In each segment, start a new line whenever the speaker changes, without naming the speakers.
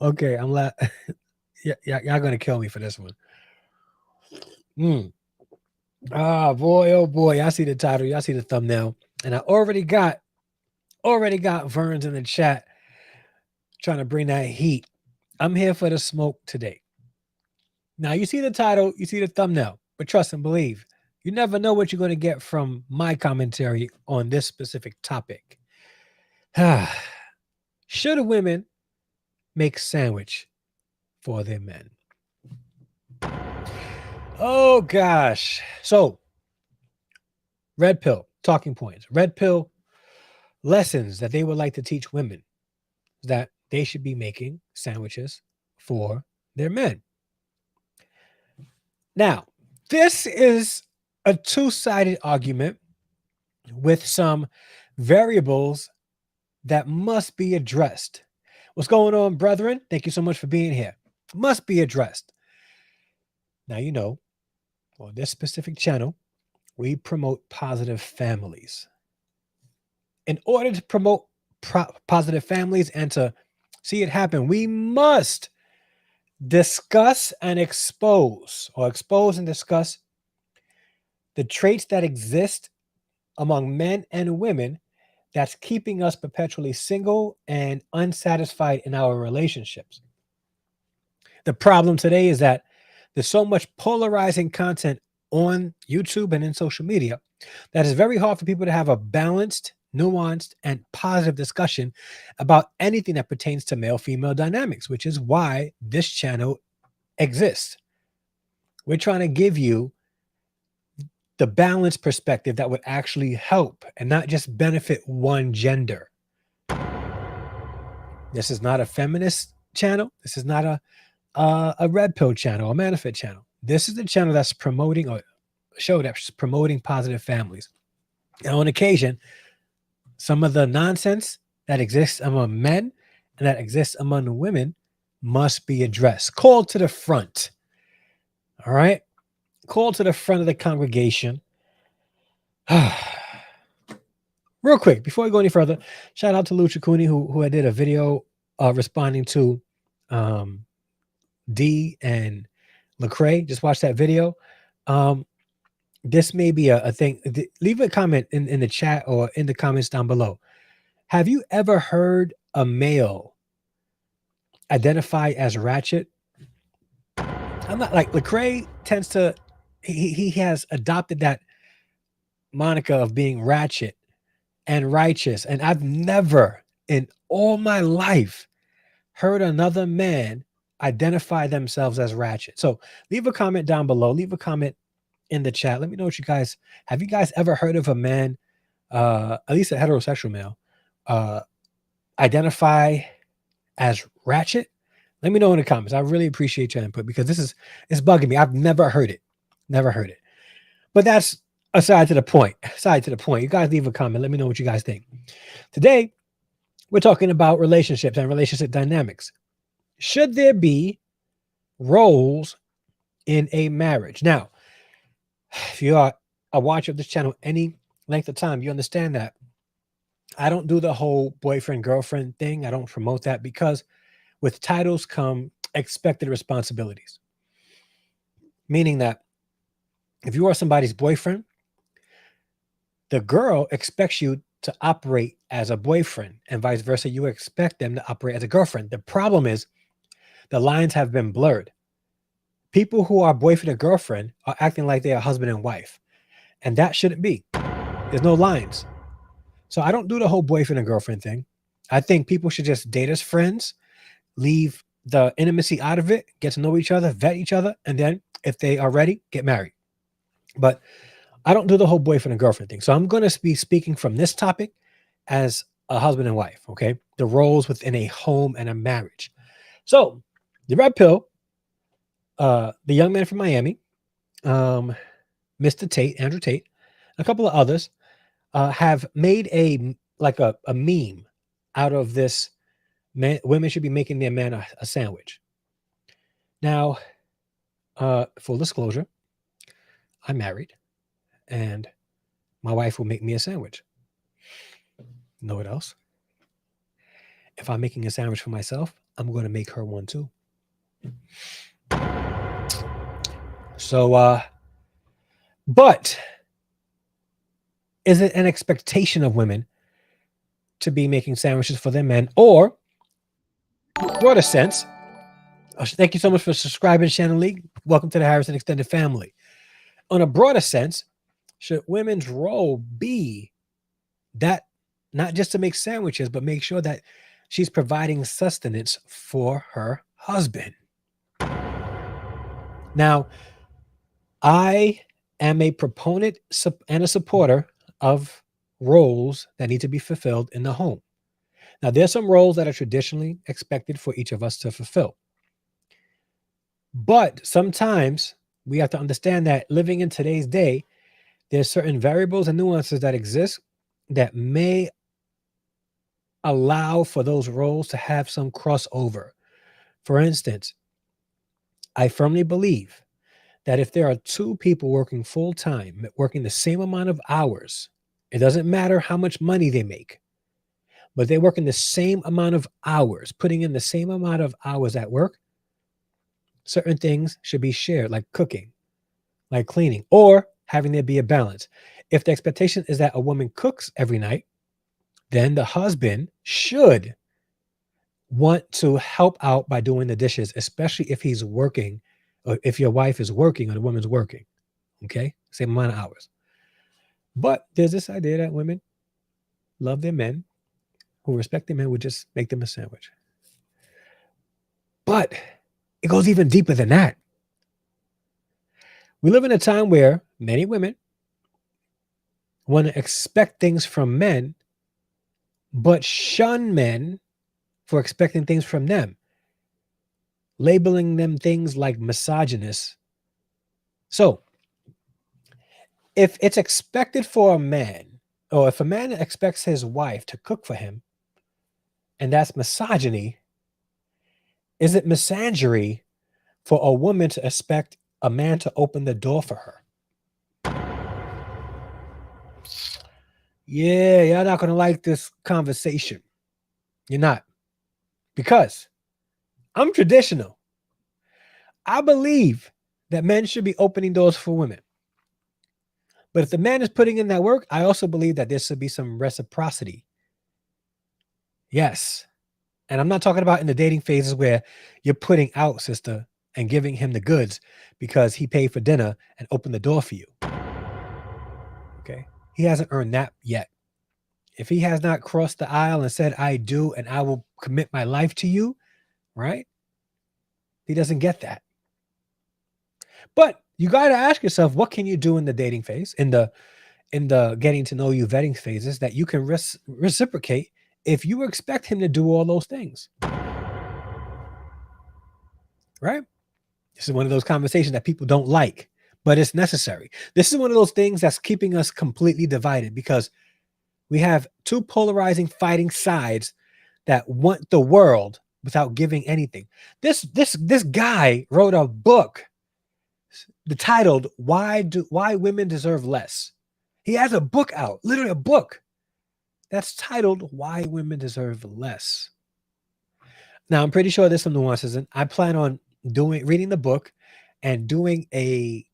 Okay, yeah, y'all gonna kill me for this one. Mm. Ah, boy, oh boy. I see the title. Y'all see the thumbnail. And I already got Verns in the chat trying to bring that heat. I'm here for the smoke today. Now you see the title, you see the thumbnail, but trust and believe, you never know what you're going to get from my commentary on this specific topic. Should women make sandwich for their men? Oh gosh. So, red pill talking points. Red pill lessons that they would like to teach women that they should be making sandwiches for their men. Now, this is a two-sided argument with some variables that must be addressed. What's going on, brethren? Thank you so much for being here. Must be addressed. Now, on this specific channel, we promote positive families. In order to promote positive families and to see it happen, we must discuss and expose and discuss the traits that exist among men and women that's keeping us perpetually single and unsatisfied in our relationships. The problem today is that there's so much polarizing content on YouTube and in social media that it's very hard for people to have a balanced, nuanced, and positive discussion about anything that pertains to male female dynamics, which is why this channel exists. We're trying to give you the balanced perspective that would actually help and not just benefit one gender. This is not a feminist channel. This is not a red pill channel, a manifest channel. This is the channel that's promoting a show that's promoting positive families. And on occasion, some of the nonsense that exists among men and that exists among women must be addressed. Called to the front. All right. Called to the front of the congregation. Real quick, before we go any further, shout out to Lucha Cooney who I did a video responding to D and Lecrae. Just watch that video. This may be a thing. Leave a comment in the chat or in the comments down below. Have you ever heard a male identify as ratchet? I'm not like Lecrae tends to. He has adopted that moniker of being ratchet and righteous, and I've never in all my life heard another man identify themselves as ratchet. So leave a comment down below. Leave a comment in the chat. Let me know what you guys have. You guys ever heard of a man, at least a heterosexual male, identify as ratchet? Let me know in the comments. I really appreciate your input because it's bugging me. I've never heard it. Never heard it. But that's aside to the point. Aside to the point. You guys leave a comment. Let me know what you guys think. Today, we're talking about relationships and relationship dynamics. Should there be roles in a marriage? Now, if you are a watcher of this channel any length of time, you understand that I don't do the whole boyfriend girlfriend thing. I don't promote that because with titles come expected responsibilities. Meaning that if you are somebody's boyfriend, the girl expects you to operate as a boyfriend and vice versa. You expect them to operate as a girlfriend. The problem is the lines have been blurred. People who are boyfriend or girlfriend are acting like they are husband and wife. And that shouldn't be. There's no lines. So I don't do the whole boyfriend and girlfriend thing. I think people should just date as friends, leave the intimacy out of it, get to know each other, vet each other, and then if they are ready, get married. But I don't do the whole boyfriend and girlfriend thing. So I'm going to be speaking from this topic as a husband and wife, okay? The roles within a home and a marriage. So the red pill, the young man from Miami, Mr. Tate, Andrew Tate, a couple of others have made a meme out of this. Women should be making their man a sandwich. Now, full disclosure, I'm married, and my wife will make me a sandwich. Know what else? If I'm making a sandwich for myself, I'm going to make her one too. So, but is it an expectation of women to be making sandwiches for their men, or broader sense? Thank you so much for subscribing, Shannon Lee. Welcome to the Harrison Extended Family. On a broader sense, should women's role be that not just to make sandwiches, but make sure that she's providing sustenance for her husband? Now, I am a proponent and a supporter of roles that need to be fulfilled in the home. Now, there's some roles that are traditionally expected for each of us to fulfill. But sometimes we have to understand that living in today's day, there's certain variables and nuances that exist that may allow for those roles to have some crossover. For instance, I firmly believe that if there are two people working full time, working the same amount of hours, it doesn't matter how much money they make, but they work in the same amount of hours, putting in the same amount of hours at work, certain things should be shared, like cooking, like cleaning, or having there be a balance. If the expectation is that a woman cooks every night, then the husband should want to help out by doing the dishes, especially if he's working, or if your wife is working or the woman's working. Okay, same amount of hours. But there's this idea that women love their men, who respect their men would just make them a sandwich. But it goes even deeper than that. We live in a time where many women want to expect things from men, but shun men for expecting things from them, labeling them things like misogynist. So, if it's expected for a man, or if a man expects his wife to cook for him, and that's misogyny, is it misandry for a woman to expect a man to open the door for her? Yeah, y'all not going to like this conversation. You're not. Because I'm traditional. I believe that men should be opening doors for women. But if the man is putting in that work, I also believe that there should be some reciprocity. Yes. And I'm not talking about in the dating phases where you're putting out, sister, and giving him the goods because he paid for dinner and opened the door for you. Okay. He hasn't earned that yet. If he has not crossed the aisle and said, I do, and I will commit my life to you, right? He doesn't get that. But you got to ask yourself, what can you do in the dating phase, in the getting to know you vetting phases, that you can reciprocate if you expect him to do all those things? Right? This is one of those conversations that people don't like, but it's necessary. This is one of those things that's keeping us completely divided, because we have two polarizing, fighting sides that want the world without giving anything. This guy wrote a book titled "Why Women Deserve Less." He has a book out, literally a book that's titled "Why Women Deserve Less." Now, I'm pretty sure there's some nuances, and I plan on reading the book and doing a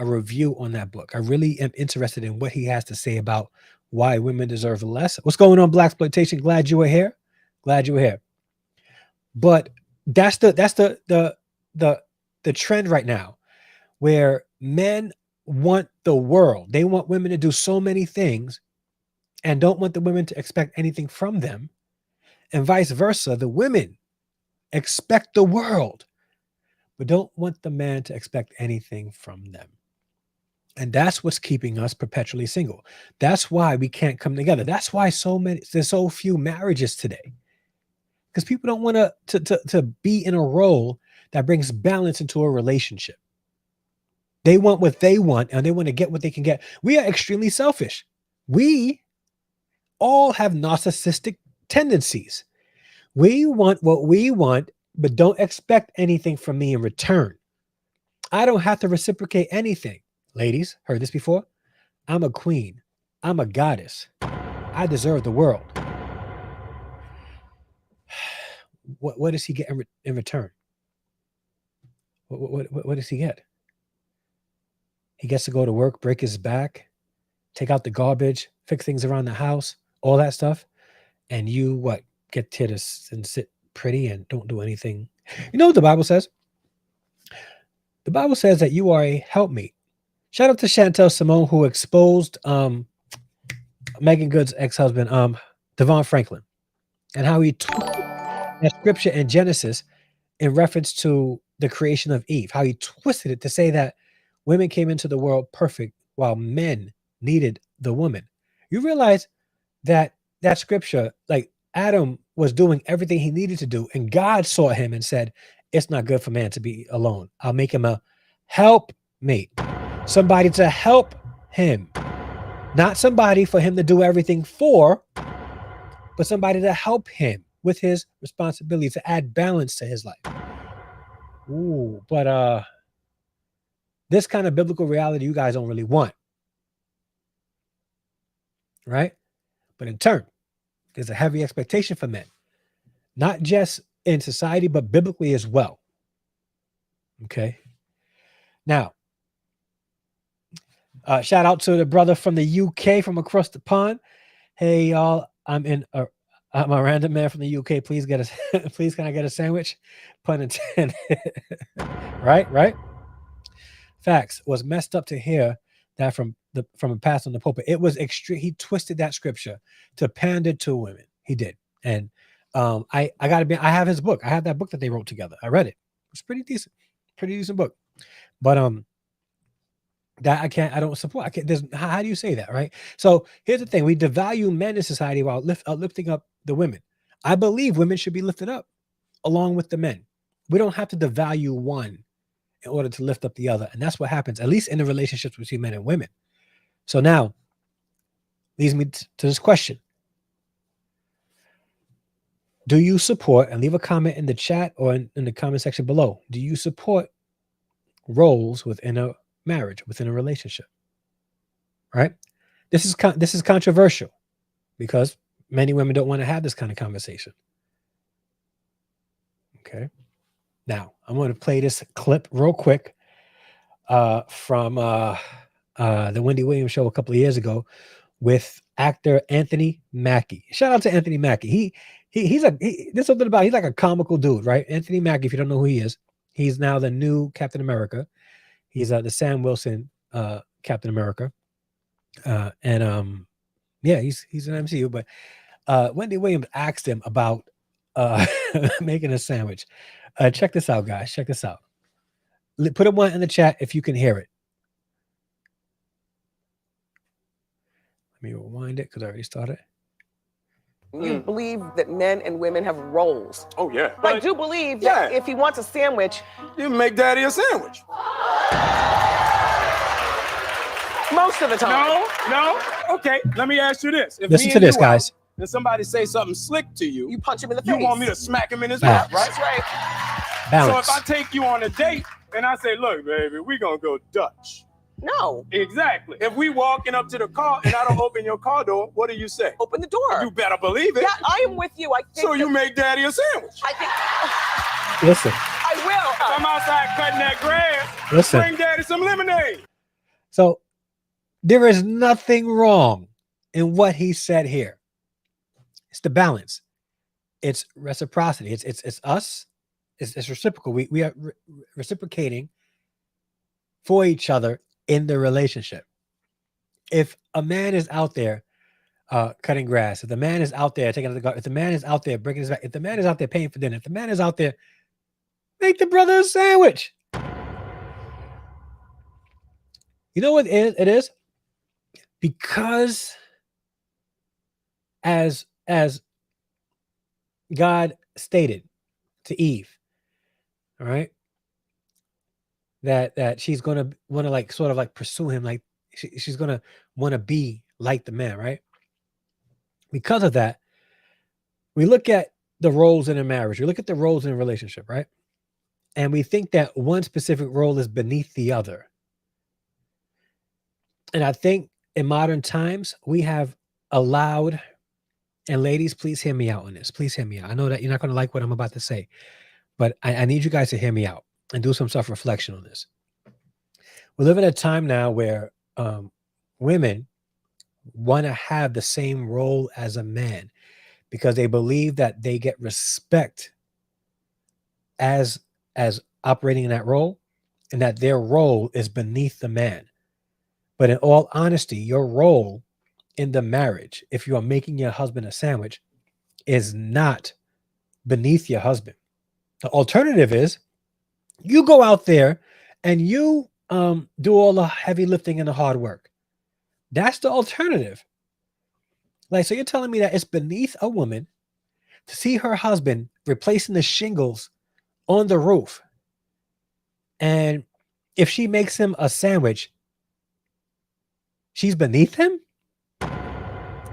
review on that book. I really am interested in what he has to say about why women deserve less. What's going on, Blaxploitation? Glad you were here. Glad you were here. But that's the trend right now, where men want the world. They want women to do so many things and don't want the women to expect anything from them. And vice versa, the women expect the world, but don't want the man to expect anything from them. And that's what's keeping us perpetually single. That's why we can't come together. That's why there's so few marriages today. Because people don't want to be in a role that brings balance into a relationship. They want what they want, and they want to get what they can get. We are extremely selfish. We all have narcissistic tendencies. We want what we want, but don't expect anything from me in return. I don't have to reciprocate anything. Ladies, heard this before? I'm a queen. I'm a goddess. I deserve the world. what does he get in return? What does he get? He gets to go to work, break his back, take out the garbage, fix things around the house, all that stuff. And you what? Get to and sit pretty and don't do anything. You know what the Bible says? The Bible says that you are a helpmate. Shout out to Chantel Simone, who exposed Megan Good's ex-husband, Devon Franklin, and how he took that scripture in Genesis in reference to the creation of Eve, how he twisted it to say that women came into the world perfect while men needed the woman. You realize that scripture, like Adam was doing everything he needed to do, and God saw him and said, it's not good for man to be alone. I'll make him a helpmate, somebody to help him, not somebody for him to do everything for, but somebody to help him with his responsibility, to add balance to his life. Ooh, but this kind of biblical reality you guys don't really want, right? But in turn, there's a heavy expectation for men, not just in society, but biblically as well. Okay. Now, shout out to the brother from the UK from across the pond. Hey, y'all, I'm a random man from the UK. Please please can I get a sandwich? Pun intended. Right. Facts. Was messed up to hear that from a pastor in the pulpit. It was extreme. He twisted that scripture to pander to women. He did. And I have his book. I have that book that they wrote together. I read it. It's pretty decent book. But that I don't support. How do you say that, right? So here's the thing: we devalue men in society while lifting up the women. I believe women should be lifted up along with the men. We don't have to devalue one in order to lift up the other, and that's what happens, at least in the relationships between men and women. So now, leads me to this question: do you support? And leave a comment in the chat or in the comment section below. Do you support roles within a marriage, within a relationship? Right? This is controversial because many women don't want to have this kind of conversation. Okay. Now I'm going to play this clip real quick from the Wendy Williams show a couple of years ago with actor Anthony Mackie. Shout out to Anthony Mackie. He's something about, he's like a comical dude, right? Anthony Mackie, if you don't know who he is, he's now the new Captain America. He's the Sam Wilson Captain America. Yeah, he's an MCU, but Wendy Williams asked him about making a sandwich. Check this out, guys. Check this out. Put a one in the chat if you can hear it. Let me rewind it because I already started.
You believe that men and women have roles.
Oh, yeah.
I do believe that if he wants a sandwich,
you make daddy a sandwich.
most of the time.
No. Okay, let me ask you this. If
Listen to this, guys.
If somebody say something slick to you,
You punch him in the face.
you want me to smack him in his mouth, right?
That's right.
Balance.
So if I take you on a date and I say, look, baby, we gonna go Dutch.
No.
Exactly. If we walking up to the car and I don't open your car door, what do you say?
Open the door.
You better believe it.
Yeah, I am with you. I think
So you make daddy a sandwich.
I think
Listen.
I will.
If I'm outside cutting that grass,
Listen.
bring daddy some lemonade.
So there is nothing wrong in what he said here. It's the balance. It's reciprocity. It's us. It's reciprocal. We are reciprocating for each other in the relationship. If a man is out there cutting grass, if the man is out there taking out the garden, if the man is out there breaking his back, if the man is out there paying for dinner, if the man is out there, make the brother a sandwich. You know what it is? Because as God stated to Eve, all right, that she's gonna want to like sort of like pursue him, like she's gonna want to be like the man, right? Because of that, we look at the roles in a marriage, we look at the roles in a relationship, right? And we think that one specific role is beneath the other. And I think in modern times, we have allowed And ladies, please hear me out on this. Please hear me out. I know that you're not going to like what I'm about to say, but I need you guys to hear me out and do some self-reflection on this. We live in a time now where women want to have the same role as a man because they believe that they get respect as operating in that role, and that their role is beneath the man. But in all honesty, your role in the marriage, if you are making your husband a sandwich, is not beneath your husband. The alternative is you go out there and you do all the heavy lifting and the hard work. That's the alternative. Like, so you're telling me that it's beneath a woman to see her husband replacing the shingles on the roof, and if she makes him a sandwich, she's beneath him?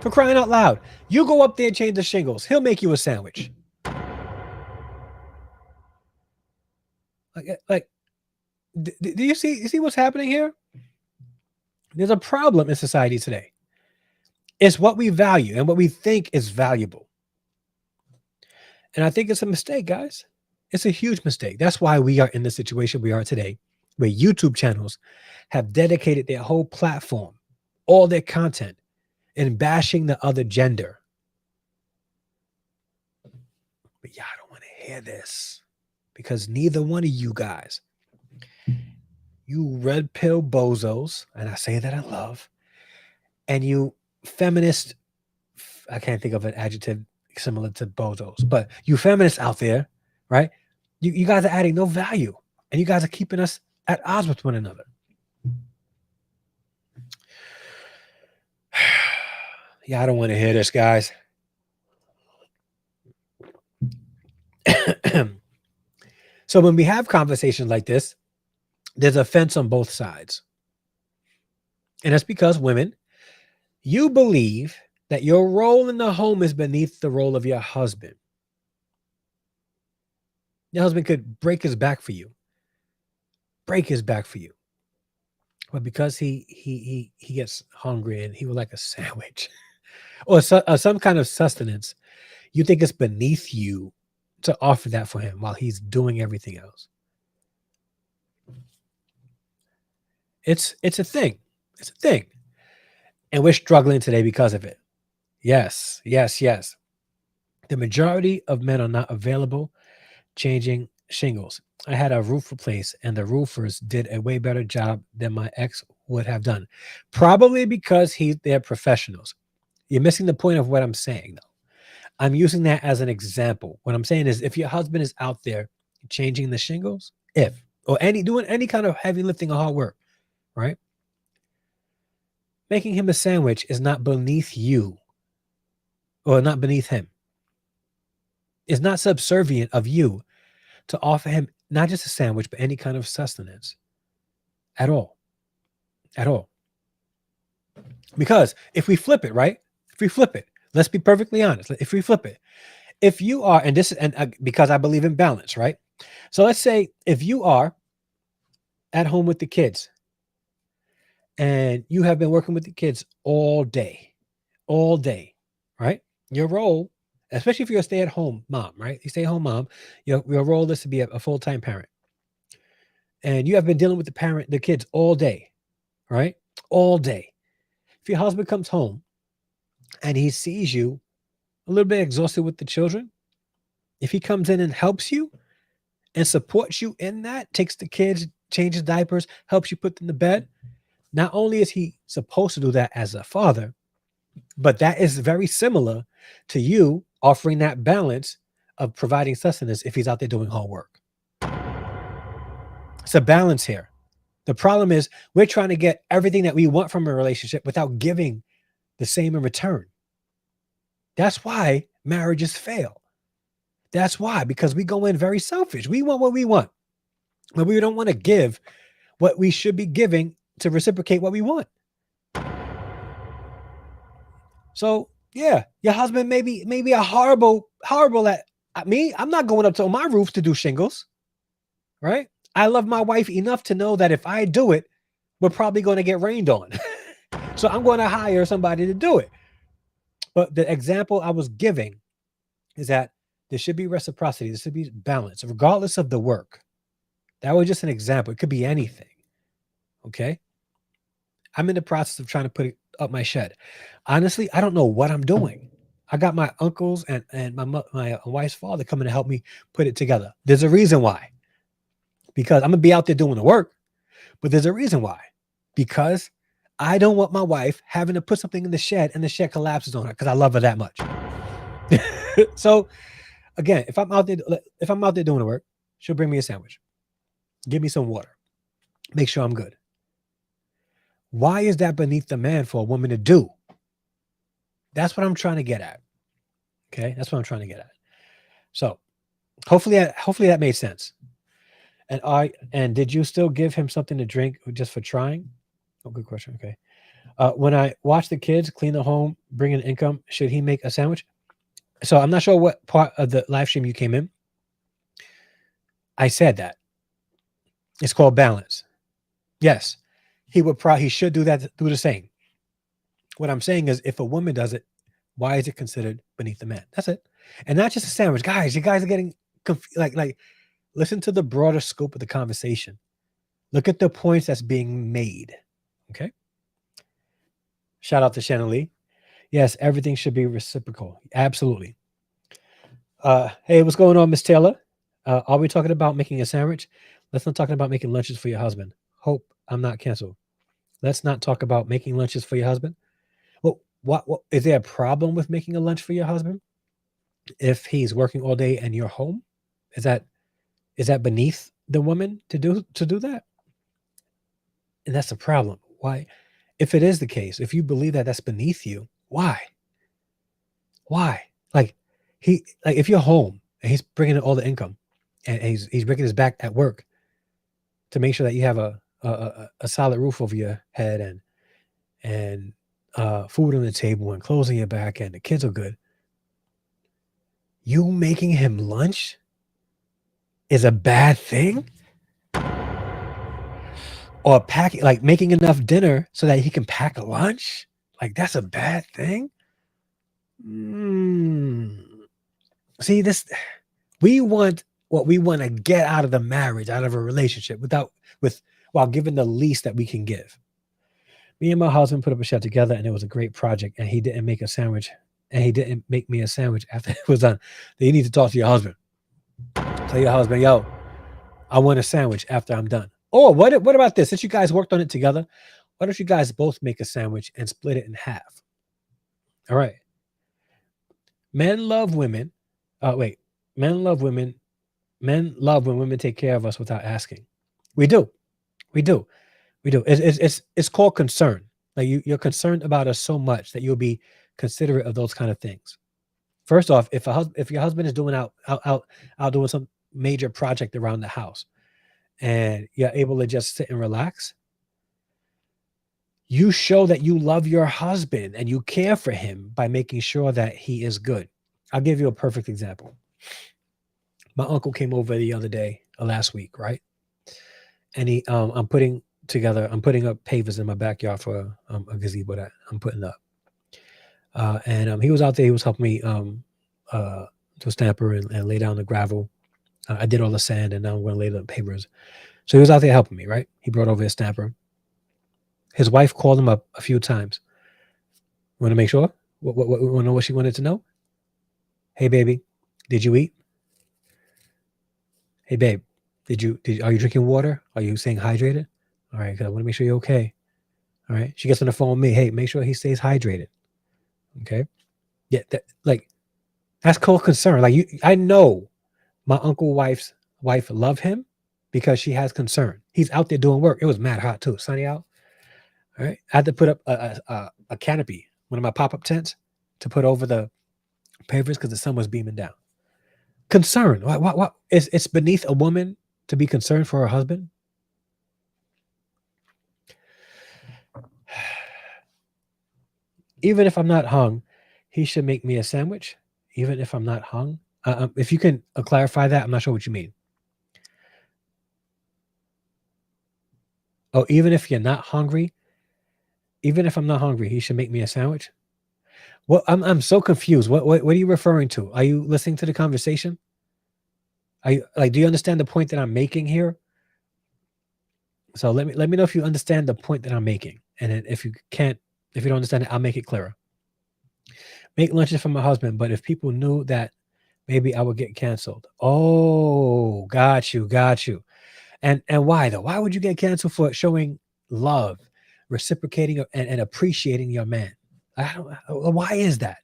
For crying out loud. You go up there and change the shingles. He'll make you a sandwich. Like, do you see what's happening here? There's a problem in society today. It's what we value and what we think is valuable. And I think it's a mistake, guys. It's a huge mistake. That's why we are in the situation we are today, where YouTube channels have dedicated their whole platform, all their content, in bashing the other gender. But y'all don't want to hear this, because neither one of you guys, you red pill bozos, and I say that in love, and you feminist, I can't think of an adjective similar to bozos, but you feminists out there, right? You guys are adding no value, and you guys are keeping us at odds with one another. Yeah, I don't want to hear this, guys. So when we have conversations like this, there's offense on both sides. And that's because women, you believe that your role in the home is beneath the role of your husband. Your husband could break his back for you. Break his back for you. But because he gets hungry and he would like a sandwich or some kind of sustenance, you think it's beneath you to offer that for him while he's doing everything else. It's a thing. It's a thing. And we're struggling today because of it. Yes. The majority of men are not available changing shingles. I had a roof replaced, and the roofers did a way better job than my ex would have done. Probably because they're professionals. You're missing the point of what I'm saying, though. I'm using that as an example. What I'm saying is, if your husband is out there changing the shingles, doing any kind of heavy lifting or hard work, right? Making him a sandwich is not beneath you, or not beneath him. It's not subservient of you to offer him not just a sandwich, but any kind of sustenance at all. At all. Because if we flip it, right? If we flip it, let's be perfectly honest. If we flip it, if you are, because I believe in balance, right? So let's say if you are at home with the kids and you have been working with the kids all day, right? Your role, especially if you're a stay-at-home mom, right? You stay-at-home mom, your role is to be a full-time parent. And you have been dealing with the kids all day, right? All day. If your husband comes home and he sees you a little bit exhausted with the children, if he comes in and helps you and supports you in that, takes the kids, changes diapers, helps you put them to bed, not only is he supposed to do that as a father, but that is very similar to you offering that balance of providing sustenance if he's out there doing hard work. It's a balance here. The problem is we're trying to get everything that we want from a relationship without giving the same in return. That's why marriages fail. That's why, because we go in very selfish. We want what we want, but we don't want to give what we should be giving to reciprocate what we want. So yeah, your husband may be a horrible at me. I'm not going up to my roof to do shingles, right? I love my wife enough to know that if I do it, we're probably going to get rained on. So I'm going to hire somebody to do it. But the example I was giving is that there should be reciprocity. There should be balance, regardless of the work. That was just an example. It could be anything. Okay. I'm in the process of trying to put it up my shed. Honestly, I don't know what I'm doing. I got my uncles and my wife's father coming to help me put it together. There's a reason why. Because I'm going to be out there doing the work, but there's a reason why. Because I don't want my wife having to put something in the shed and the shed collapses on her because I love her that much. So again, if I'm out there doing the work, she'll bring me a sandwich, give me some water, make sure I'm good. Why is that beneath the man for a woman to do? That's what I'm trying to get at. Okay, that's what I'm trying to get at. So hopefully that made sense. And did you still give him something to drink just for trying? Oh, good question. Okay. When I watch the kids clean the home, bring in income, should he make a sandwich? So I'm not sure what part of the live stream you came in. I said that it's called balance. Yes, he should do the same. What I'm saying is, if a woman does it, why is it considered beneath the man? That's it. And not just a sandwich, guys. You guys are getting like. Listen to the broader scope of the conversation. Look at the points that's being made. Okay. Shout out to Shannon Lee. Yes, everything should be reciprocal. Absolutely. Hey, what's going on, Miss Taylor? Are we talking about making a sandwich? Let's not talk about making lunches for your husband. Hope I'm not canceled. Let's not talk about making lunches for your husband. Well, what is there a problem with making a lunch for your husband if he's working all day and you're home? Is that beneath the woman to do that? And that's the problem. Why? If it is the case, if you believe that that's beneath you, why? Like if you're home and he's bringing in all the income and he's breaking his back at work to make sure that you have a solid roof over your head and food on the table and clothes on your back and the kids are good. You making him lunch is a bad thing? Or packing, like making enough dinner so that he can pack a lunch? Like that's a bad thing? See, we want what we want to get out of the marriage, out of a relationship while giving the least that we can give. Me and my husband put up a shed together and it was a great project and he didn't make a sandwich and he didn't make me a sandwich after it was done. Then you need to talk to your husband. Tell your husband, yo, I want a sandwich after I'm done. Or what about this? Since you guys worked on it together, why don't you guys both make a sandwich and split it in half? All right. Men love women. Men love women. Men love when women take care of us without asking. We do. It's called concern. Like you're concerned about us so much that you'll be considerate of those kind of things. First off, if your husband is doing out doing some major project around the house, and you're able to just sit and relax, you show that you love your husband and you care for him by making sure that he is good. I'll give you a perfect example. My uncle came over the other day, last week, right? And I'm putting up pavers in my backyard for a gazebo that I'm putting up. And he was out there. He was helping me to stamper and lay down the gravel. I did all the sand, and now I'm going to lay the pavers. So he was out there helping me, right? He brought over his stamper. His wife called him up a few times. Want to make sure? Want to know what she wanted to know? Hey, baby, did you eat? Hey, babe, are you drinking water? Are you staying hydrated? All right, because I want to make sure you're okay. All right. She gets on the phone with me. Hey, make sure he stays hydrated. Okay. Yeah, that's called concern. Like I know my wife's wife love him because she has concern. He's out there doing work. It was mad hot too, sunny out. All right. I had to put up a canopy, one of my pop-up tents, to put over the pavers because the sun was beaming down. Concern. What? It's beneath a woman to be concerned for her husband. Even if I'm not hung, he should make me a sandwich. Even if I'm not hung. If you can clarify that, I'm not sure what you mean. Oh, even if you're not hungry, even if I'm not hungry, he should make me a sandwich. What I'm so confused. What are you referring to? Are you listening to the conversation? Are you like, do you understand the point that I'm making here? So let me know if you understand the point that I'm making. And then if you can't, if you don't understand it, I'll make it clearer. Make lunches for my husband, but if people knew that, maybe I would get canceled. Oh, got you, got you. And why though? Why would you get canceled for showing love, reciprocating and appreciating your man? I don't. Why is that?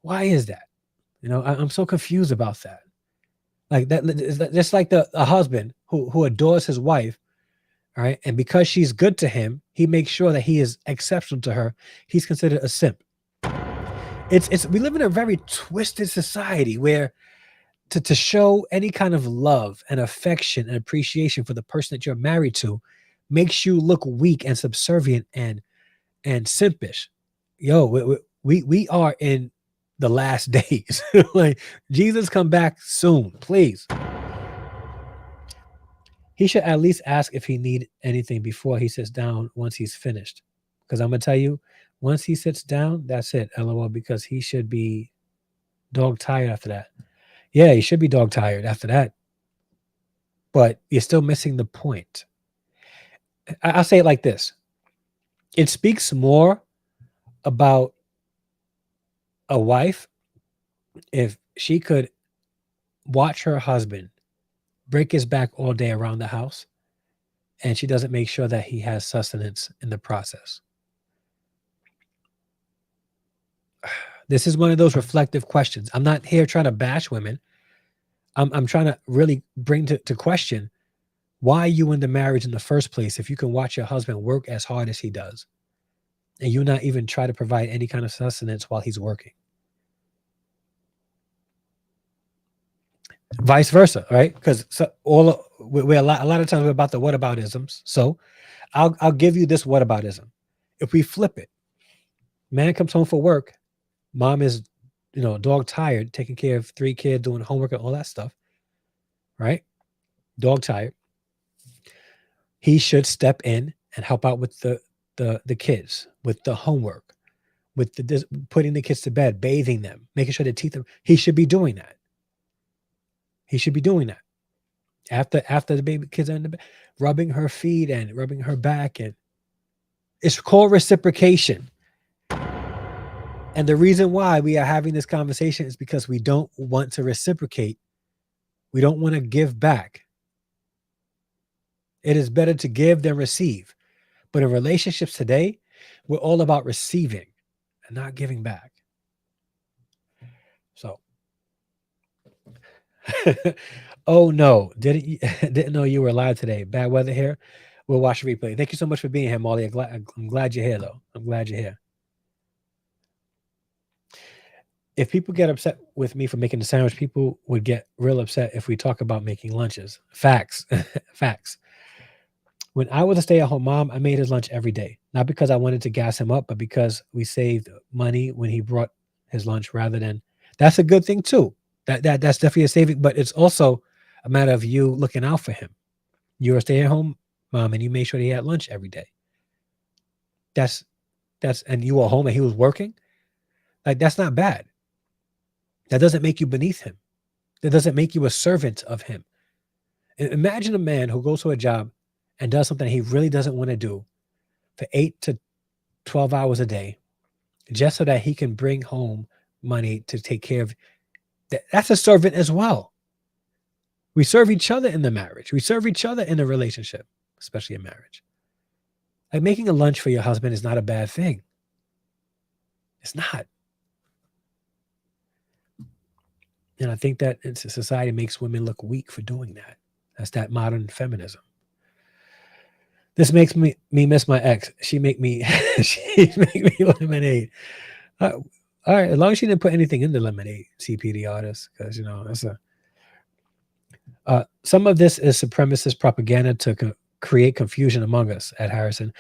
Why is that? You know, I'm so confused about that. Like that, just like the a husband who adores his wife, all right, and because she's good to him, he makes sure that he is exceptional to her. He's considered a simp. It's we live in a very twisted society where to show any kind of love and affection and appreciation for the person that you're married to makes you look weak and subservient and simpish. Yo, we are in the last days. Like, Jesus, come back soon, please. He should at least ask if he need anything before he sits down once he's finished. Because I'm gonna tell you, once he sits down, that's it. LOL. Because he should be dog tired after that. Yeah, he should be dog tired after that. But you're still missing the point. I'll say it like this. It speaks more about a wife if she could watch her husband break his back all day around the house and she doesn't make sure that he has sustenance in the process. This is one of those reflective questions. I'm not here trying to bash women. I'm trying to really bring to question why you in the marriage in the first place if you can watch your husband work as hard as he does and you not even try to provide any kind of sustenance while he's working. Vice versa, right? Because we're a lot of times we're about the whataboutisms. So I'll give you this whataboutism. If we flip it, man comes home for work, mom is, dog tired, taking care of 3 kids, doing homework and all that stuff, right? Dog tired. He should step in and help out with the kids, with the homework, with putting the kids to bed, bathing them, making sure they teeth them. He should be doing that. He should be doing that. After the baby kids are in the bed, rubbing her feet and rubbing her back, and it's called reciprocation. And the reason why we are having this conversation is because we don't want to reciprocate. We don't want to give back. It is better to give than receive. But in relationships today, we're all about receiving and not giving back. So, oh no, didn't know you were live today. Bad weather here. We'll watch the replay. Thank you so much for being here, Molly. I'm glad you're here, though. I'm glad you're here. If people get upset with me for making the sandwich, people would get real upset if we talk about making lunches. Facts. Facts. When I was a stay-at-home mom, I made his lunch every day. Not because I wanted to gas him up, but because we saved money when he brought his lunch rather than... That's a good thing too. That's definitely a saving, but it's also a matter of you looking out for him. You're a stay-at-home mom and you made sure he had lunch every day. And you were home and he was working. Like, that's not bad. That doesn't make you beneath him. That doesn't make you a servant of him. Imagine a man who goes to a job and does something he really doesn't want to do for 8 to 12 hours a day, just so that he can bring home money to take care of. That's a servant as well. We serve each other in the marriage. We serve each other in a relationship, especially in marriage. Like, making a lunch for your husband is not a bad thing. It's not. And I think that society makes women look weak for doing that. That's that modern feminism. This makes me miss my ex. She make me lemonade. All right, as long as she didn't put anything in the lemonade, CP the artist, because that's some of this is supremacist propaganda to create confusion among us at Harrison.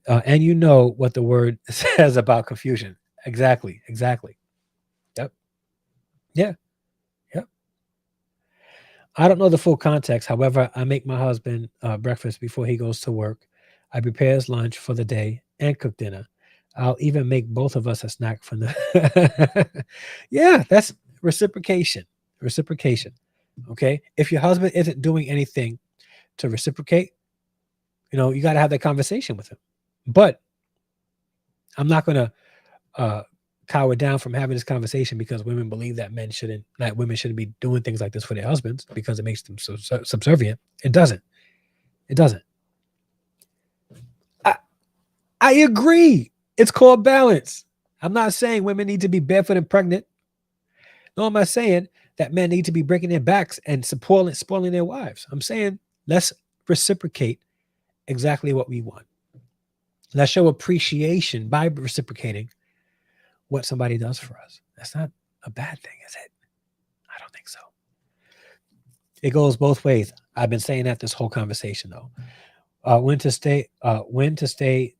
And you know what the word says about confusion. Exactly. Yep. Yeah. Yep. I don't know the full context. However, I make my husband breakfast before he goes to work. I prepare his lunch for the day and cook dinner. I'll even make both of us a snack from the. Yeah, that's reciprocation. Reciprocation. Okay. If your husband isn't doing anything to reciprocate, you got to have that conversation with him. But I'm not going to cower down from having this conversation because women believe that women shouldn't be doing things like this for their husbands because it makes them subservient. It doesn't. It doesn't. I agree. It's called balance. I'm not saying women need to be barefoot and pregnant. No, I'm not saying that men need to be breaking their backs and spoiling their wives. I'm saying let's reciprocate exactly what we want. Let's show appreciation by reciprocating what somebody does for us. That's not a bad thing, is it? I don't think so. It goes both ways. I've been saying that this whole conversation, though. When to stay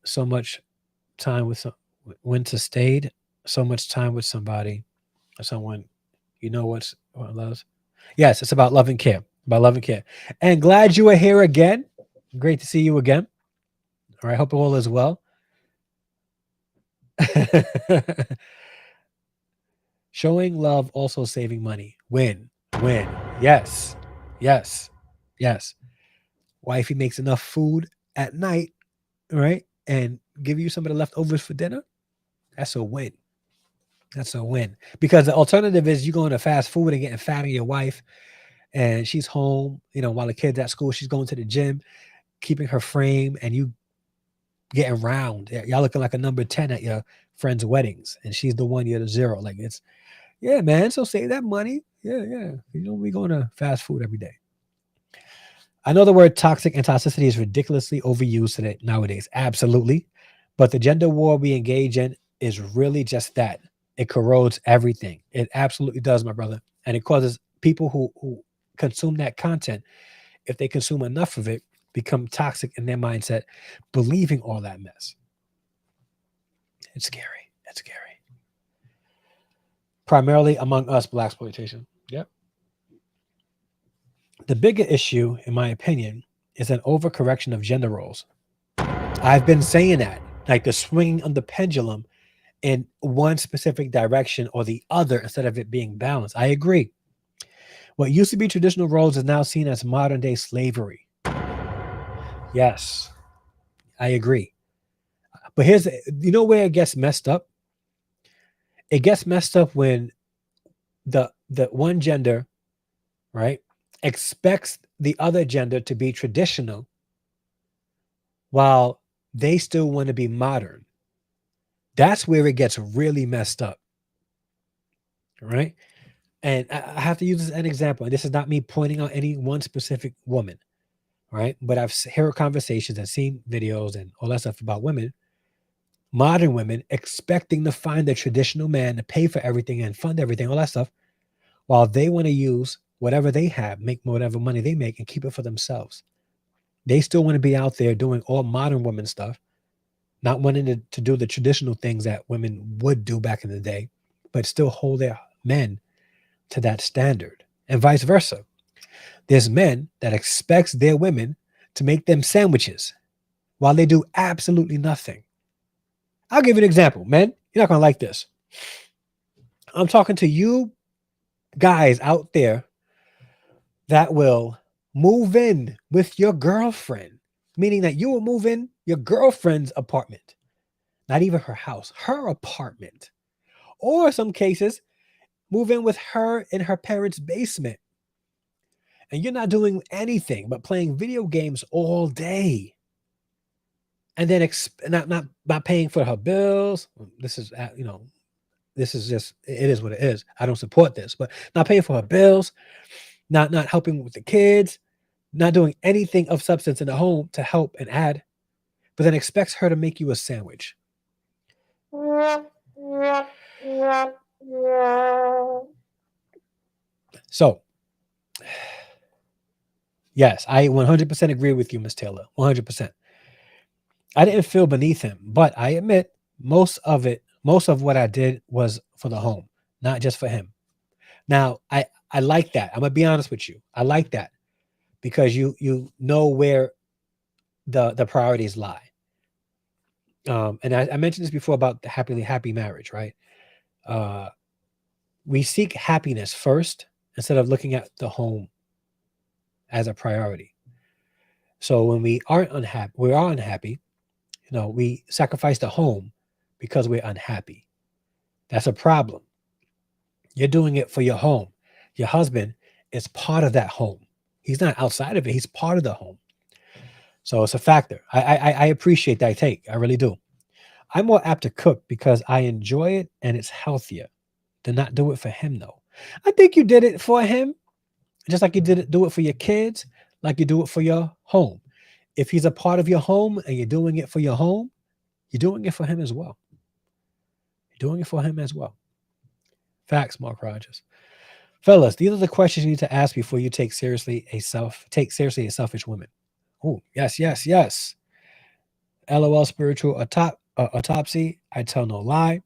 so much time with when to stayed so much time with somebody or someone, what loves. Yes, it's about love and care. About love and care. And glad you are here again. Great to see you again. All right, hope all is well. Showing love, also saving money. Win. Yes. Wifey makes enough food at night, right? And give you some of the leftovers for dinner. That's a win. That's a win. Because the alternative is you going to fast food and getting fat on your wife, and she's home, while the kid's at school, she's going to the gym, keeping her frame, and you getting round. Y'all looking like a number 10 at your friends' weddings, and she's the one, you're the 0. Like, it's, yeah, man. So save that money. Yeah. We going to fast food every day. I know the word toxic and toxicity is ridiculously overused today nowadays. Absolutely. But the gender war we engage in is really just that. It corrodes everything. It absolutely does, my brother. And it causes people who consume that content, if they consume enough of it, become toxic in their mindset, believing all that mess. It's scary. It's scary. Primarily among us, blaxploitation. Yep. The bigger issue, in my opinion, is an overcorrection of gender roles. I've been saying that, like the swinging of the pendulum in one specific direction or the other instead of it being balanced. I agree. What used to be traditional roles is now seen as modern day slavery. Yes, I agree. But where it gets messed up? It gets messed up when the one gender, right, expects the other gender to be traditional while they still want to be modern. That's where it gets really messed up. Right? And I have to use this as an example. And this is not me pointing out any one specific woman, right? But I've heard conversations and seen videos and all that stuff about women, modern women, expecting to find a traditional man to pay for everything and fund everything, all that stuff, while they want to use whatever they have, make whatever money they make, and keep it for themselves. They still want to be out there doing all modern woman stuff, not wanting to do the traditional things that women would do back in the day, but still hold their men to that standard, and vice versa. There's men that expects their women to make them sandwiches while they do absolutely nothing. I'll give you an example, men. You're not going to like this. I'm talking to you guys out there that will move in with your girlfriend, meaning that you will move in your girlfriend's apartment, not even her house, her apartment, or some cases, move in with her in her parents' basement. And you're not doing anything but playing video games all day. And then not paying for her bills. This is, this is just, it is what it is. I don't support this, but not paying for her bills, not helping with the kids, not doing anything of substance in the home to help and add, but then expects her to make you a sandwich. So, yes, I 100% agree with you, Ms. Taylor. 100%. I didn't feel beneath him, but I admit most of what I did was for the home, not just for him. Now, I like that. I'm gonna be honest with you. I like that because you know where the priorities lie. And I mentioned this before about the happy marriage, right? Uh, we seek happiness first instead of looking at the home as a priority. So when we are unhappy, we sacrifice the home because we're unhappy. That's a problem. You're doing it for your home. Your husband is part of that home. He's not outside of it. He's part of the home. So it's a factor. I appreciate that take. I really do. I'm more apt to cook because I enjoy it and it's healthier than not do it for him though. I think you did it for him, just like you do it for your kids, like you do it for your home. If he's a part of your home and you're doing it for your home, you're doing it for him as well. You're doing it for him as well. Facts, Mark Rogers. Fellas, these are the questions you need to ask before you take seriously a selfish woman. Oh, yes, yes, yes. LOL spiritual autopsy. I tell no lie.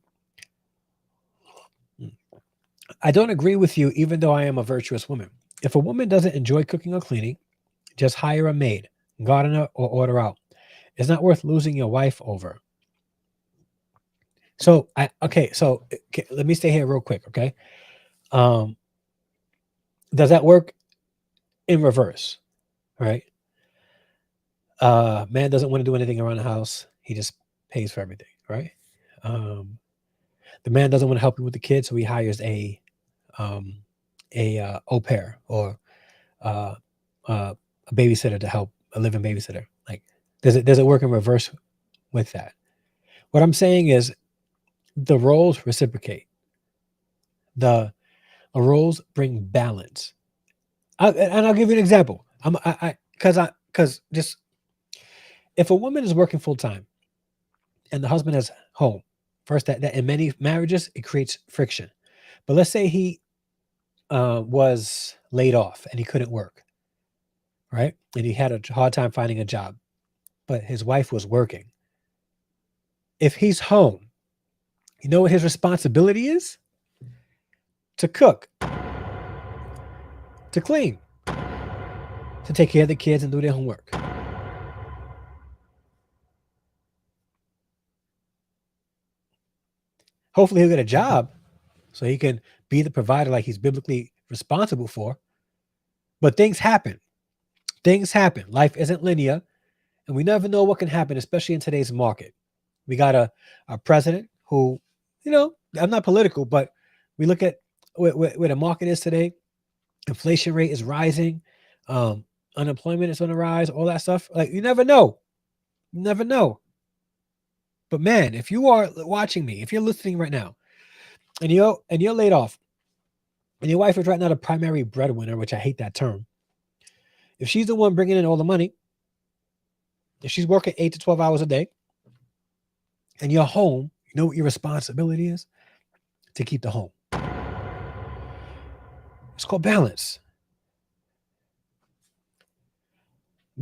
I don't agree with you, even though I am a virtuous woman. If a woman doesn't enjoy cooking or cleaning, just hire a maid, gardener, or order out. It's not worth losing your wife over. So let me stay here real quick, okay? Um, does that work in reverse? Right? Man doesn't want to do anything around the house. He just pays for everything, right? The man doesn't want to help you with the kids, so he hires a au pair or a babysitter to help, a living babysitter. Like, does it work in reverse with that? What I'm saying is the roles reciprocate. The roles bring balance. And I'll give you an example. Because just if a woman is working full time and the husband is home, first that in many marriages it creates friction. But let's say he was laid off and he couldn't work, right? And he had a hard time finding a job, but his wife was working. If he's home, you know what his responsibility is? To cook, to clean, to take care of the kids and do their homework. Hopefully he'll get a job so he can be the provider like he's biblically responsible for. But things happen. Things happen. Life isn't linear, and we never know what can happen, especially in today's market. We got a president who, I'm not political, but we look at where the market is today. Inflation rate is rising. Unemployment is on the rise, all that stuff. Like, you never know. You never know. But man, if you are watching me, if you're listening right now, and you're laid off, and your wife is right now the primary breadwinner, which I hate that term. If she's the one bringing in all the money, if she's working 8 to 12 hours a day, and you're home, you know what your responsibility is? To keep the home. It's called balance.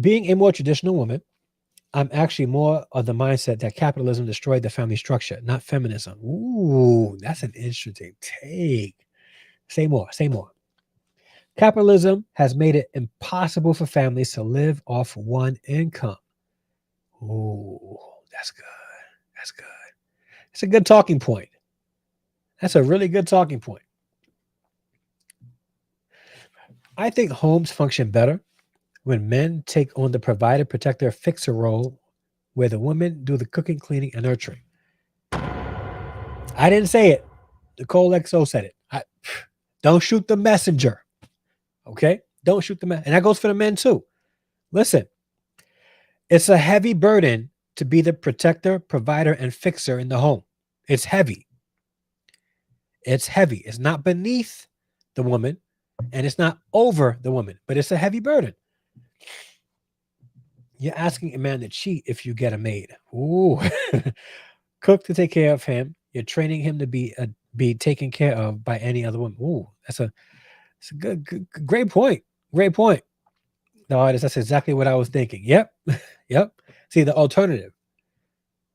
Being a more traditional woman, I'm actually more of the mindset that capitalism destroyed the family structure, not feminism. Ooh, that's an interesting take. Say more. Capitalism has made it impossible for families to live off one income. Ooh, that's good. That's good. It's a good talking point. That's a really good talking point. I think homes function better when men take on the provider, protector, fixer role, where the women do the cooking, cleaning, and nurturing. I didn't say it. Nicole XO said it. Don't shoot the messenger. Okay? Don't shoot the messenger. And that goes for the men too. Listen, it's a heavy burden to be the protector, provider, and fixer in the home. It's heavy. It's heavy. It's not beneath the woman, and it's not over the woman, but it's a heavy burden. You're asking a man to cheat if you get a maid. Ooh. Cook to take care of him. You're training him to be taken care of by any other woman. Ooh, that's a good, great point. Great point. No, artist, that's exactly what I was thinking. Yep. Yep. See, the alternative.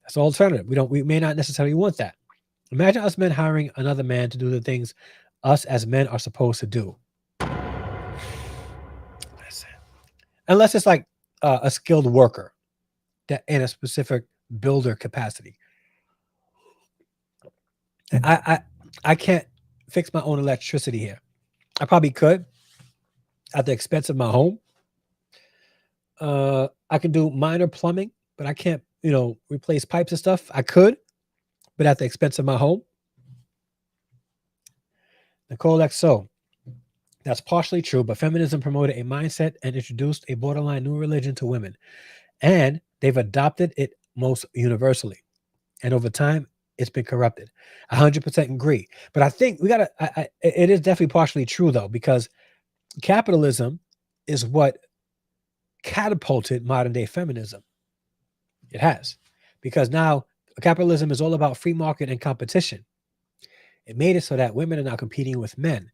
That's the alternative. We may not necessarily want that. Imagine us men hiring another man to do the things us as men are supposed to do. Listen. Unless it's like a skilled worker that in a specific builder capacity. I can't fix my own electricity here. I probably could at the expense of my home. I can do minor plumbing, but I can't, replace pipes and stuff. I could, but at the expense of my home. Nicole XO. That's partially true, but feminism promoted a mindset and introduced a borderline new religion to women, and they've adopted it most universally. And over time, it's been corrupted. 100% agree. But I think it is definitely partially true, though, because capitalism is what catapulted modern day feminism. It has, because now capitalism is all about free market and competition. It made it so that women are now competing with men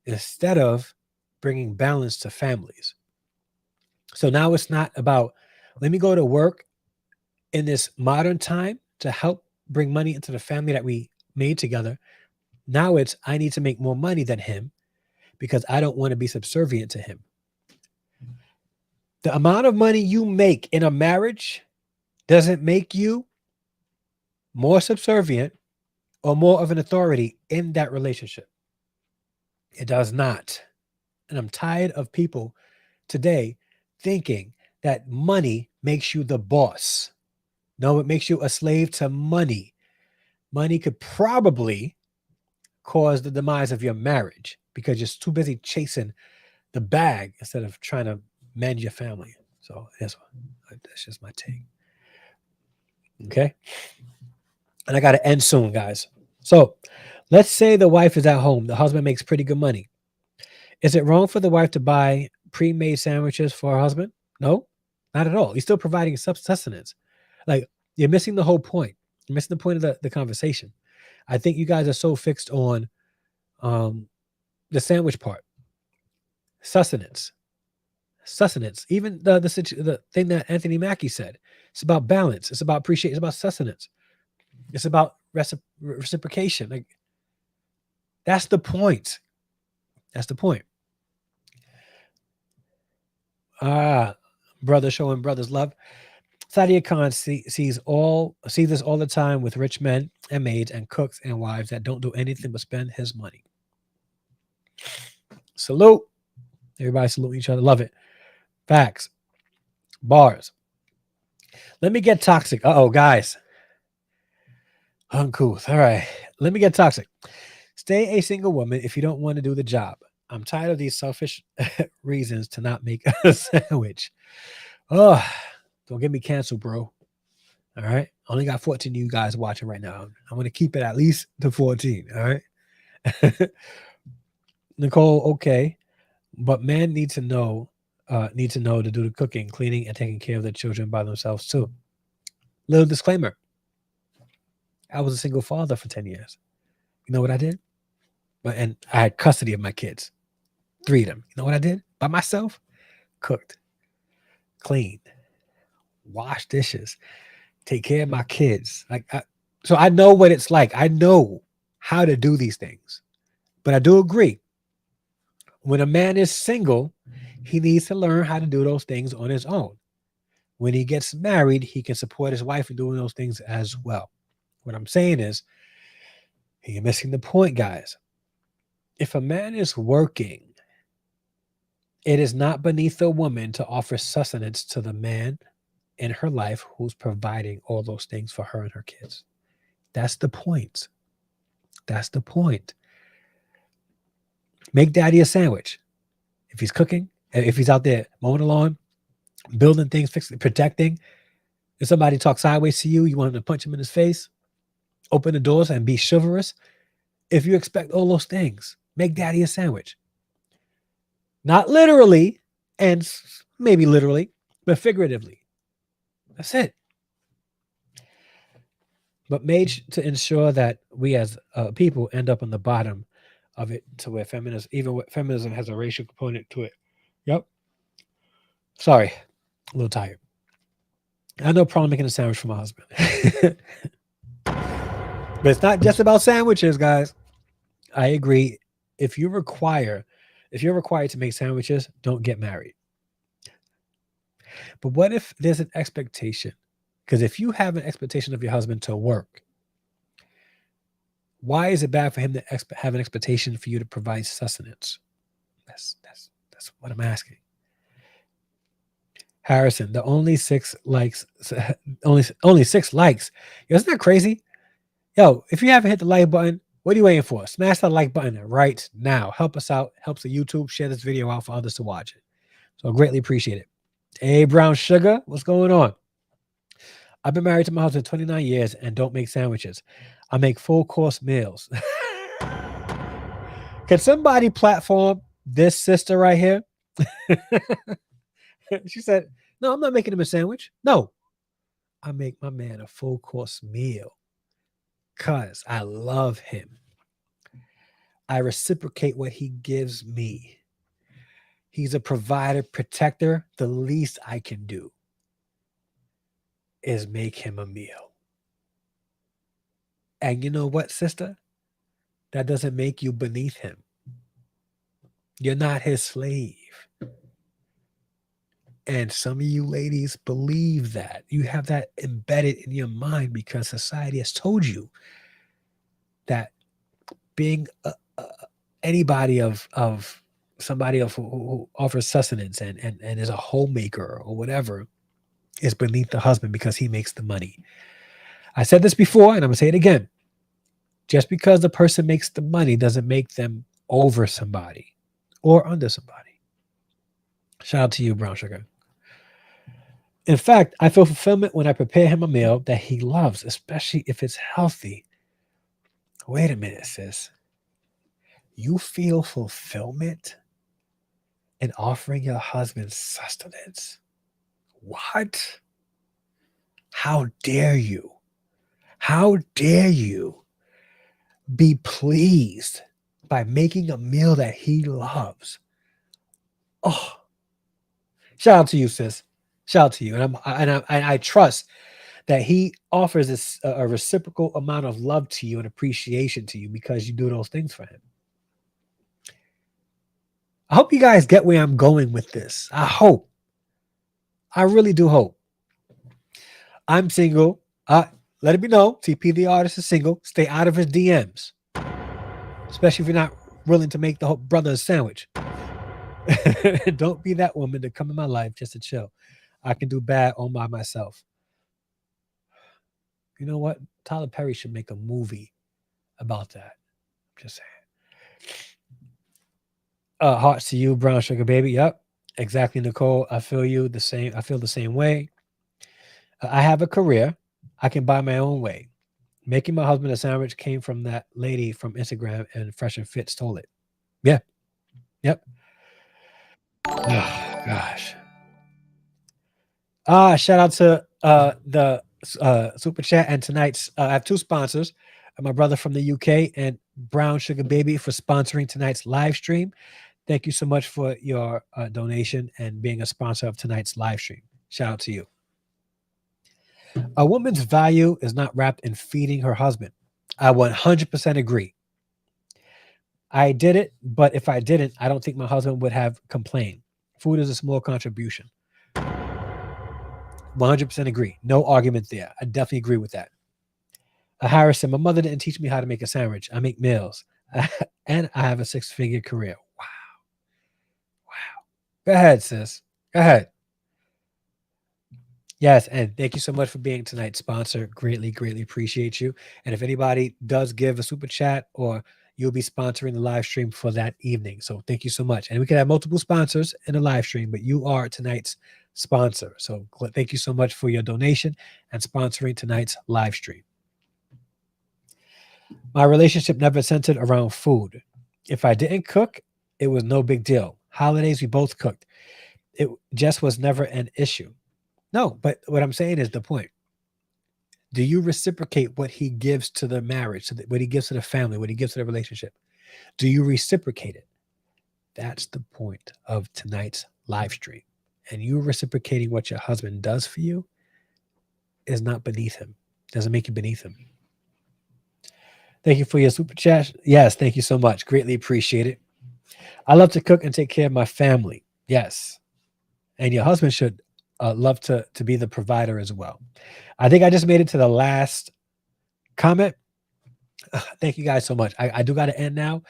instead of bringing balance to families. So now it's not about, let me go to work in this modern time to help bring money into the family that we made together. Now it's, I need to make more money than him because I don't want to be subservient to him. The amount of money you make in a marriage doesn't make you more subservient or more of an authority in that relationship. It does not. And I'm tired of people today thinking that money makes you the boss. No, it makes you a slave to money. Money could probably cause the demise of your marriage because you're too busy chasing the bag instead of trying to mend your family. So that's just my take. Okay. And I got to end soon, guys. So let's say the wife is at home. The husband makes pretty good money. Is it wrong for the wife to buy pre-made sandwiches for her husband? No, not at all. He's still providing sustenance. Like, you're missing the whole point. You're missing the point of the conversation. I think you guys are so fixed on the sandwich part. Sustenance. Even the thing that Anthony Mackie said. It's about balance. It's about appreciation. It's about sustenance. It's about reciprocation. Like, that's the point. That's the point. Brother showing brothers love. Sadia Khan sees this all the time with rich men and maids and cooks and wives that don't do anything but spend his money. Salute. Everybody salute each other. Love it. Facts. Bars. Let me get toxic. Uh-oh, guys. Uncouth. All right. Let me get toxic. Stay a single woman if you don't want to do the job. I'm tired of these selfish reasons to not make a sandwich. Oh, don't get me canceled, bro. All right. Only got 14 of you guys watching right now. I'm going to keep it at least to 14. All right. Nicole, okay. But men need to know to do the cooking, cleaning, and taking care of their children by themselves too. Little disclaimer. I was a single father for 10 years. You know what I did? And I had custody of my kids. 3 of them. You know what I did? By myself? Cooked. Cleaned. Washed dishes. Take care of my kids. So I know what it's like. I know how to do these things. But I do agree. When a man is single, he needs to learn how to do those things on his own. When he gets married, he can support his wife in doing those things as well. What I'm saying is, you're missing the point, guys. If a man is working, it is not beneath a woman to offer sustenance to the man in her life who's providing all those things for her and her kids. That's the point. That's the point. Make daddy a sandwich. If he's cooking, if he's out there mowing the lawn, building things, fixing, protecting. If somebody talks sideways to you, you want him to punch him in his face, open the doors and be chivalrous. If you expect all those things, make daddy a sandwich. Not literally, and maybe literally, but figuratively. That's it. But made to ensure that we as people end up on the bottom of it, to where feminism has a racial component to it. Yep. Sorry, a little tired. I have no problem making a sandwich for my husband. But it's not just about sandwiches, guys. I agree. If you're required to make sandwiches, don't get married. But what if there's an expectation Because if you have an expectation of your husband to work, why is it bad for him to have an expectation for you to provide sustenance? That's what I'm asking. Harrison, the only 6 likes, only 6 likes. Yo, isn't that crazy? Yo, if you haven't hit the like button, what are you waiting for? Smash that like button right now. Help us out. Helps the YouTube. Share this video out for others to watch it. So I greatly appreciate it. Hey, Brown Sugar, what's going on? I've been married to my husband 29 years and don't make sandwiches. I make full course meals. Can somebody platform this sister right here? She said, no, I'm not making him a sandwich. No, I make my man a full course meal because I love him. I reciprocate what he gives me. He's a provider, protector. The least I can do is make him a meal. And you know what, sister? That doesn't make you beneath him. You're not his slave. And some of you ladies believe that. You have that embedded in your mind because society has told you that being anybody of somebody who offers sustenance and is a homemaker or whatever is beneath the husband because he makes the money. I said this before, and I'm going to say it again. Just because the person makes the money doesn't make them over somebody or under somebody. Shout out to you, Brown Sugar. In fact, I feel fulfillment when I prepare him a meal that he loves, especially if it's healthy. Wait a minute, sis. You feel fulfillment in offering your husband sustenance? What? How dare you? How dare you be pleased by making a meal that he loves? Oh, shout out to you, sis. Shout out to you. And I trust that he offers a reciprocal amount of love to you and appreciation to you because you do those things for him. I hope you guys get where I'm going with this. I hope. I really do hope. I'm single. Let it be known, TP the artist is single. Stay out of his DMs. Especially if you're not willing to make the whole brother a sandwich. Don't be that woman to come in my life just to chill. I can do bad all by myself. You know what? Tyler Perry should make a movie about that. I'm just saying. Hearts to you, Brown Sugar Baby. Yep, exactly, Nicole. I feel you the same. I feel the same way. I have a career. I can buy my own way. Making my husband a sandwich came from that lady from Instagram, and Fresh and Fit stole it. Yeah. Yep. Oh, gosh. Shout out to the super chat and tonight's. I have 2 sponsors. My brother from the UK and Brown Sugar Baby for sponsoring tonight's live stream. Thank you so much for your donation and being a sponsor of tonight's live stream. Shout out to you. A woman's value is not wrapped in feeding her husband. I 100% agree. I did it, but if I didn't, I don't think my husband would have complained. Food is a small contribution. 100% agree. No argument there. I definitely agree with that. Harrison, my mother didn't teach me how to make a sandwich. I make meals. And I have a 6-figure career. Wow. Go ahead, sis. Go ahead. Yes, and thank you so much for being tonight's sponsor. Greatly appreciate you. And if anybody does give a super chat, or you'll be sponsoring the live stream for that evening. So thank you so much. And we can have multiple sponsors in the live stream, but you are tonight's sponsor. So thank you so much for your donation and sponsoring tonight's live stream. My relationship never centered around food. If I didn't cook, it was no big deal. Holidays, we both cooked. It just was never an issue. No, but what I'm saying is the point. Do you reciprocate what he gives to the marriage, what he gives to the family, what he gives to the relationship? Do you reciprocate it? That's the point of tonight's live stream. And you reciprocating what your husband does for you is not beneath him. Doesn't make you beneath him. Thank you for your super chat. Yes, thank you so much. Greatly appreciate it. I love to cook and take care of my family. Yes. And your husband should love to be the provider as well. I think I just made it to the last comment. Thank you guys so much. I do got to end now.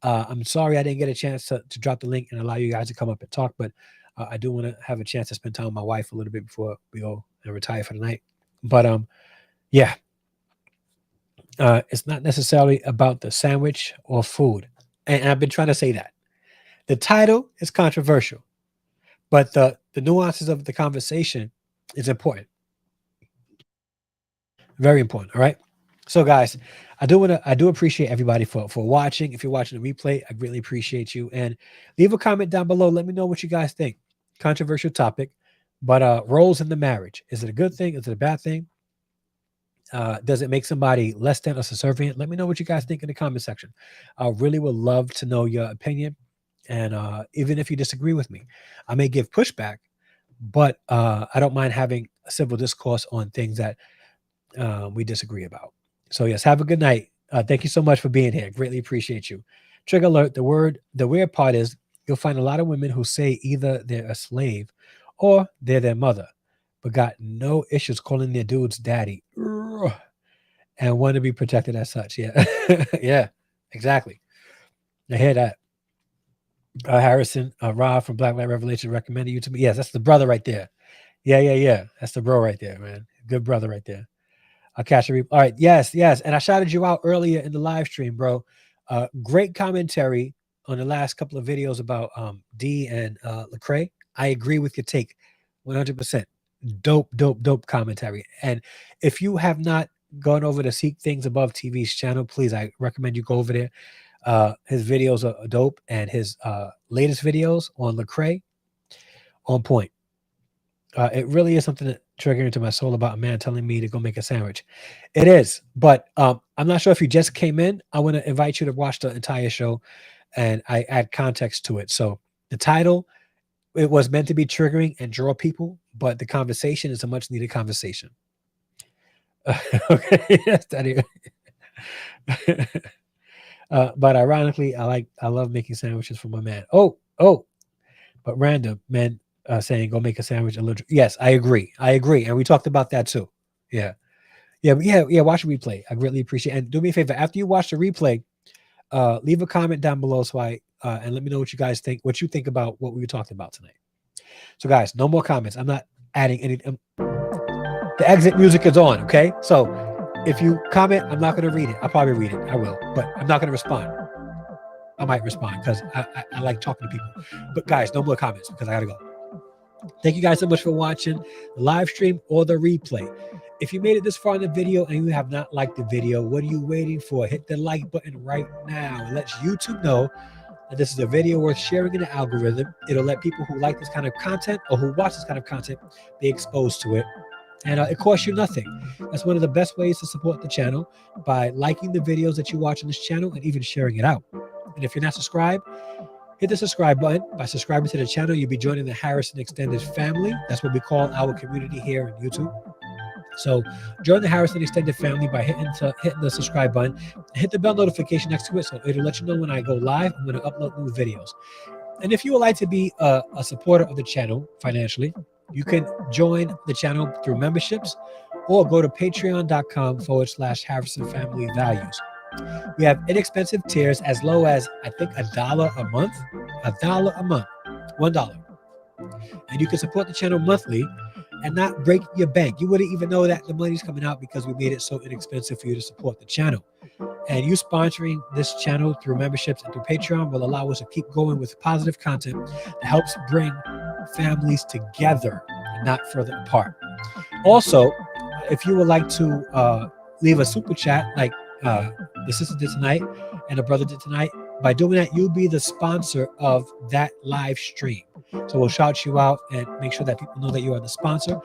I'm sorry I didn't get a chance to drop the link and allow you guys to come up and talk, but I do want to have a chance to spend time with my wife a little bit before we go and retire for the night. But yeah, it's not necessarily about the sandwich or food. And I've been trying to say that. The title is controversial, but the nuances of the conversation is important. Very important. All right. So guys, I do appreciate everybody for watching. If you're watching the replay, I greatly appreciate you. And leave a comment down below. Let me know what you guys think. Controversial topic, but roles in the marriage. Is it a good thing? Is it a bad thing? Does it make somebody less than or subservient? Let me know what you guys think in the comment section. I really would love to know your opinion. And even if you disagree with me, I may give pushback, but I don't mind having a civil discourse on things that we disagree about. So yes, have a good night. Thank you so much for being here. Greatly appreciate you. Trigger alert. The weird part is you'll find a lot of women who say either they're a slave or they're their mother, but got no issues calling their dudes daddy and want to be protected as such. Yeah. Yeah, exactly. I hear that. Harrison, Rob from Black Light Revelation recommended you to me. Yes, that's the brother right there. Yeah. That's the bro right there, man. Good brother right there. I'll catch a all right. Yes. And I shouted you out earlier in the live stream, bro. Great commentary on the last couple of videos about D and Lecrae. I agree with your take 100%. Dope commentary. And if you have not gone over to Seek Things Above TV's channel, please, I recommend you go over there. His videos are dope, and his latest videos on Lecrae on point. It really is something that triggering to my soul about a man telling me to go make a sandwich. It is, but I'm not sure if you just came in. I want to invite you to watch the entire show, and I add context to it. So the title, it was meant to be triggering and draw people, but the conversation is a much needed conversation. Okay, yes, that is. But ironically, I love making sandwiches for my man. Oh, but random men saying go make a sandwich. Yes, I agree, and we talked about that too. Yeah. Watch the replay. I greatly appreciate it. And do me a favor, after you watch the replay, leave a comment down below so and let me know what you guys think, what you think about what we were talking about tonight. So guys, no more comments. I'm not adding anything. The exit music is on. Okay, so if you comment, I'm not going to read it. I'll probably read it. I will, but I'm not going to respond. I might respond because I like talking to people. But guys, no more comments because I got to go. Thank you guys so much for watching the live stream or the replay. If you made it this far in the video and you have not liked the video, what are you waiting for? Hit the like button right now. It lets YouTube know that this is a video worth sharing in the algorithm. It'll let people who like this kind of content or who watch this kind of content be exposed to it. And it costs you nothing. That's one of the best ways to support the channel, by liking the videos that you watch on this channel and even sharing it out. And if you're not subscribed, hit the subscribe button. By subscribing to the channel, you'll be joining the Harrison Extended family. That's what we call our community here on YouTube. So join the Harrison Extended family by hitting the subscribe button. Hit the bell notification next to it so it'll let you know when I go live. I'm going to upload new videos. And if you would like to be a supporter of the channel financially, you can join the channel through memberships or go to patreon.com/Harrison Family Values. We have inexpensive tiers as low as, I think, $1 a month. $1 a month. $1. And you can support the channel monthly and not break your bank. You wouldn't even know that the money's coming out because we made it so inexpensive for you to support the channel. And you sponsoring this channel through memberships and through Patreon will allow us to keep going with positive content that helps bring families together and not further apart. Also, if you would like to leave a super chat like the sister did tonight and the brother did tonight, by doing that, you'll be the sponsor of that live stream. So we'll shout you out and make sure that people know that you are the sponsor.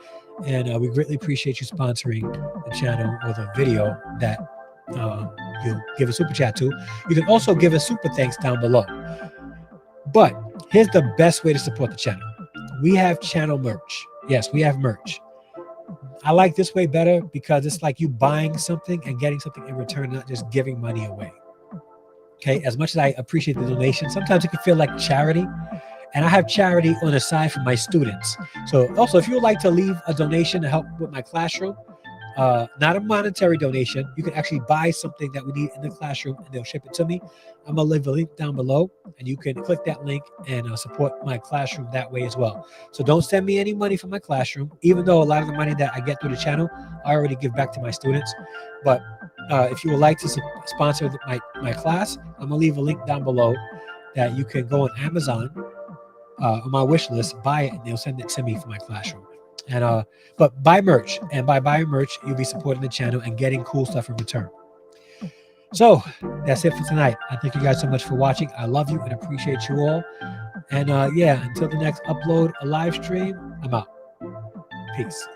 And we greatly appreciate you sponsoring the channel or the video that you'll give a super chat to. You can also give a super thanks down below. But here's the best way to support the channel. We have channel merch. Yes, we have merch. I like this way better because it's like you buying something and getting something in return, not just giving money away. Okay, as much as I appreciate the donation, sometimes it can feel like charity. And I have charity on the side for my students. So also, if you would like to leave a donation to help with my classroom, not a monetary donation, you can actually buy something that we need in the classroom and they'll ship it to me. I'm gonna leave a link down below and you can click that link and support my classroom that way as well. So don't send me any money for my classroom, even though a lot of the money that I get through the channel, I already give back to my students. But if you would like to sponsor my class, I'm gonna leave a link down below that you can go on Amazon on my wish list, buy it, and they'll send it to me for my classroom. And but buy merch, and by buying merch, you'll be supporting the channel and getting cool stuff in return. So that's it for tonight. I thank you guys so much for watching. I love you and appreciate you all. And yeah, until the next upload, a live stream, I'm out. Peace.